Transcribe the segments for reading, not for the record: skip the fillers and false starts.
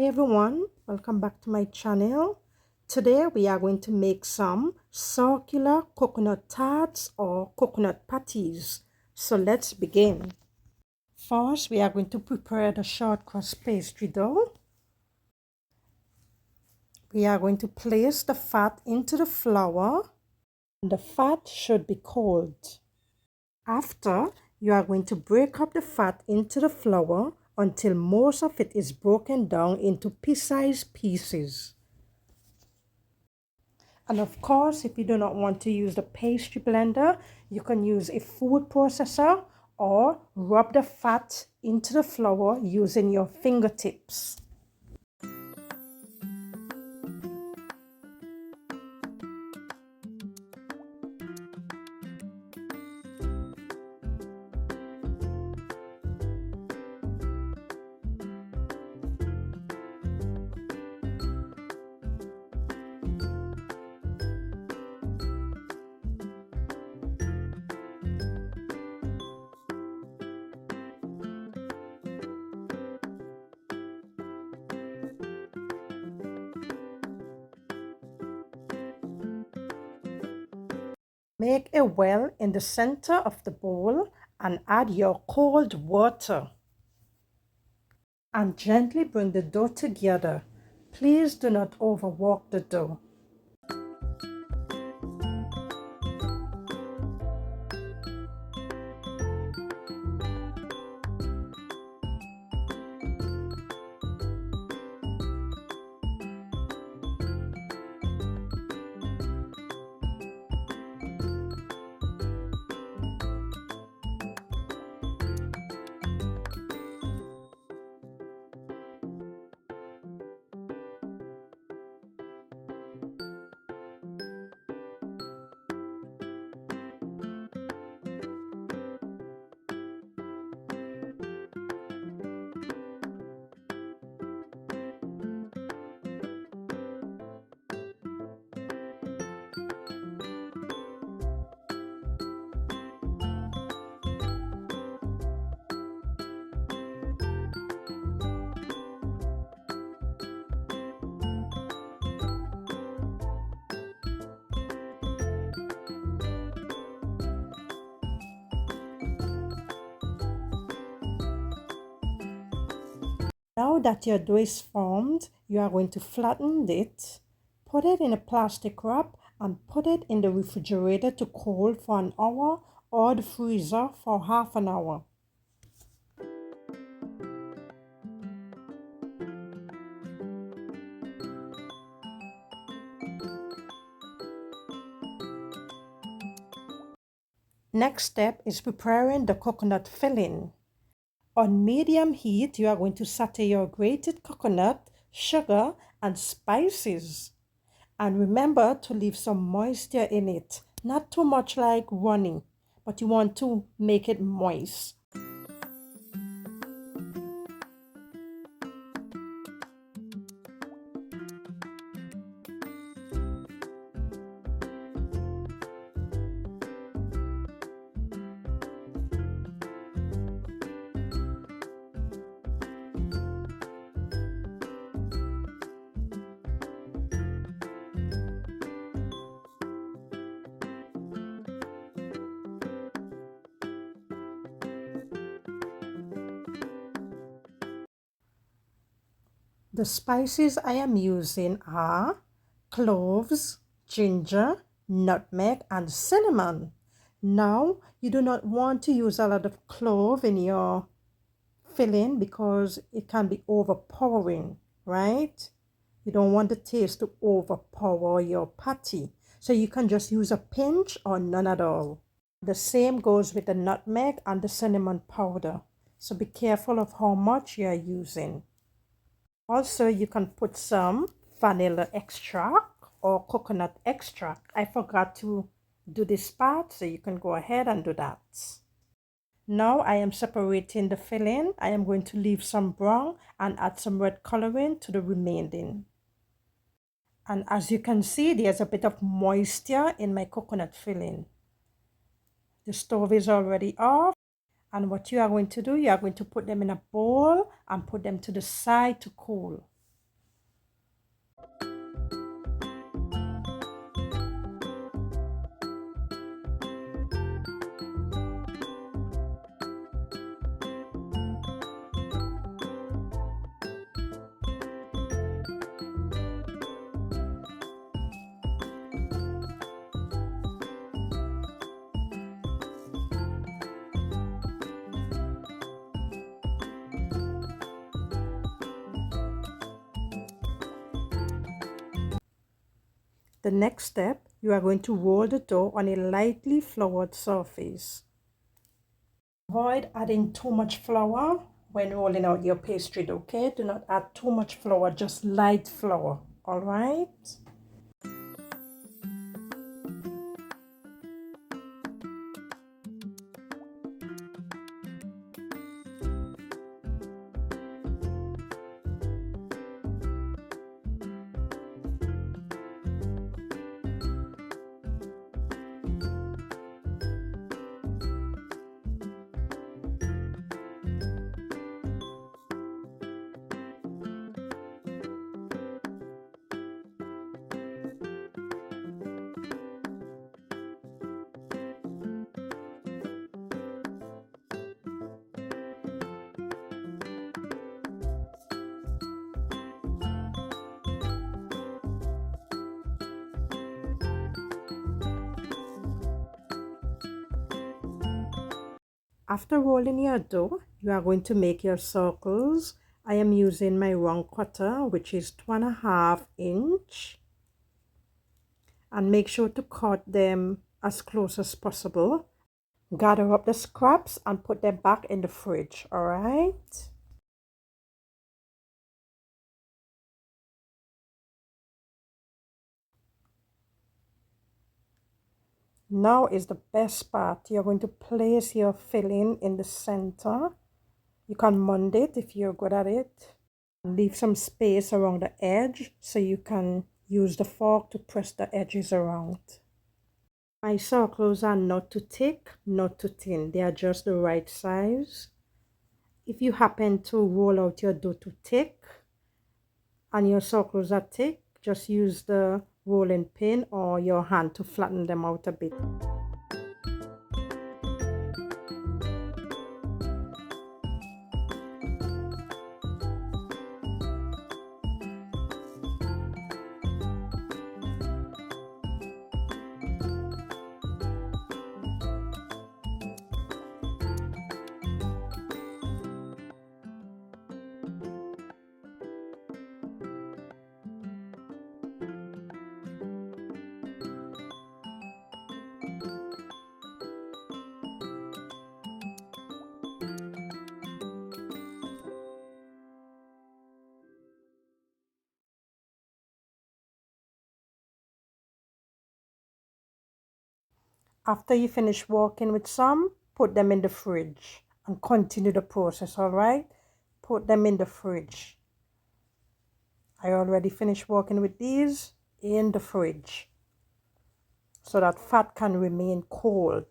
Hey everyone, welcome back to my channel. Today we are going to make some circular coconut tarts or coconut patties. So let's begin. First, we are going to prepare the short crust pastry dough. We are going to place the fat into the flour. The fat should be cold. After, you are going to break up the fat into the flour until most of it is broken down into pea-sized pieces. And of course, if you do not want to use the pastry blender, you can use a food processor or rub the fat into the flour using your fingertips. Make a well in the center of the bowl and add your cold water. And gently bring the dough together. Please do not overwork the dough. Now that your dough is formed, you are going to flatten it, put it in a plastic wrap and put it in the refrigerator to cool for an hour or the freezer for half an hour. Next step is preparing the coconut filling. On medium heat, you are going to saute your grated coconut, sugar, and spices. And remember to leave some moisture in it. Not too much like running, but you want to make it moist. The spices I am using are cloves, ginger, nutmeg, and cinnamon. Now, you do not want to use a lot of clove in your filling because it can be overpowering, right? You don't want the taste to overpower your patty. So you can just use a pinch or none at all. The same goes with the nutmeg and the cinnamon powder. So be careful of how much you are using. Also, you can put some vanilla extract or coconut extract. I forgot to do this part, so you can go ahead and do that. Now I am separating the filling. I am going to leave some brown and add some red coloring to the remaining. And as you can see, there's a bit of moisture in my coconut filling. The stove is already off. And what you are going to do, you are going to put them in a bowl and put them to the side to cool. The next step, you are going to roll the dough on a lightly floured surface. Avoid adding too much flour when rolling out your pastry dough, okay? Do not add too much flour, just light flour, all right? After rolling your dough, you are going to make your circles. I am using my round cutter, which is 2.5 inch. And make sure to cut them as close as possible. Gather up the scraps and put them back in the fridge, all right? Now is the best part. You're going to place your filling in the center. You can mold it if you're good at it. Leave some space around the edge so you can use the fork to press the edges around. My circles are not too thick, not too thin. They are just the right size. If you happen to roll out your dough too thick and your circles are thick, just use the rolling pin or your hand to flatten them out a bit. After you finish working with some, put them in the fridge and continue the process, all right? Put them in the fridge. I already finished working with these in the fridge so that fat can remain cold.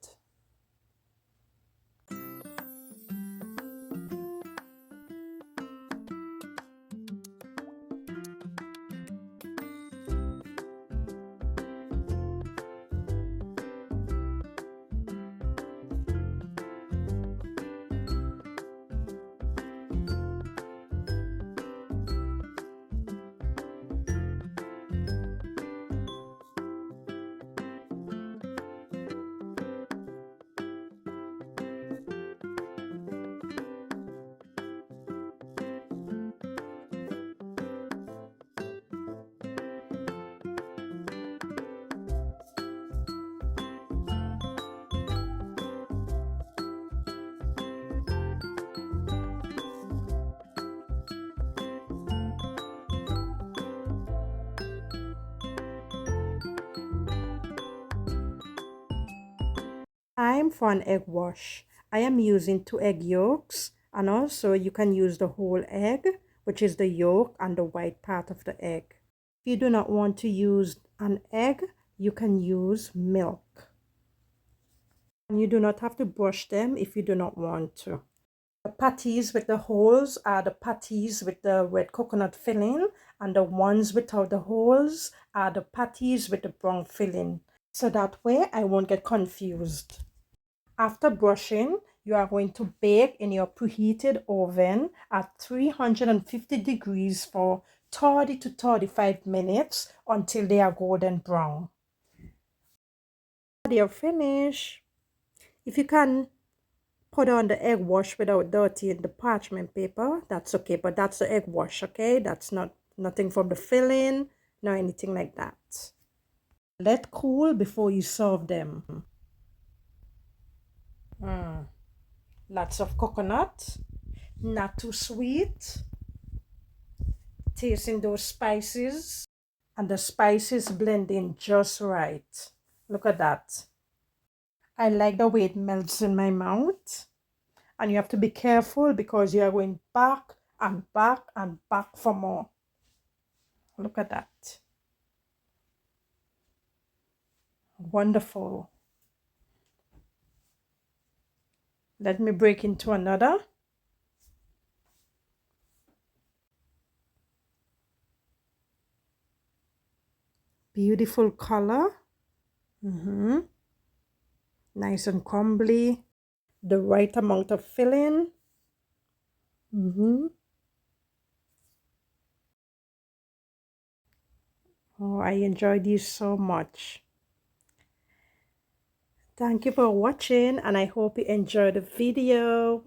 Time for an egg wash. I am using 2 egg yolks, and also you can use the whole egg, which is the yolk and the white part of the egg. If you do not want to use an egg, you can use milk. And you do not have to brush them if you do not want to. The patties with the holes are the patties with the red coconut filling, and the ones without the holes are the patties with the brown filling. So that way I won't get confused. After brushing, you are going to bake in your preheated oven at 350 degrees for 30 to 35 minutes until they are golden brown. They are finished. If you can put on the egg wash without dirtying the parchment paper, that's okay, but that's the egg wash, okay? That's nothing from the filling, no anything like that. Let cool before you serve them. Lots of coconut, not too sweet. Tasting those spices, and the spices blend in just right. Look at that. I like the way it melts in my mouth. And you have to be careful because you are going back and back and back for more. Look at that. Wonderful. Let me break into another. Beautiful color. Nice and crumbly. The right amount of filling. Oh, I enjoy these so much. Thank you for watching, and I hope you enjoyed the video.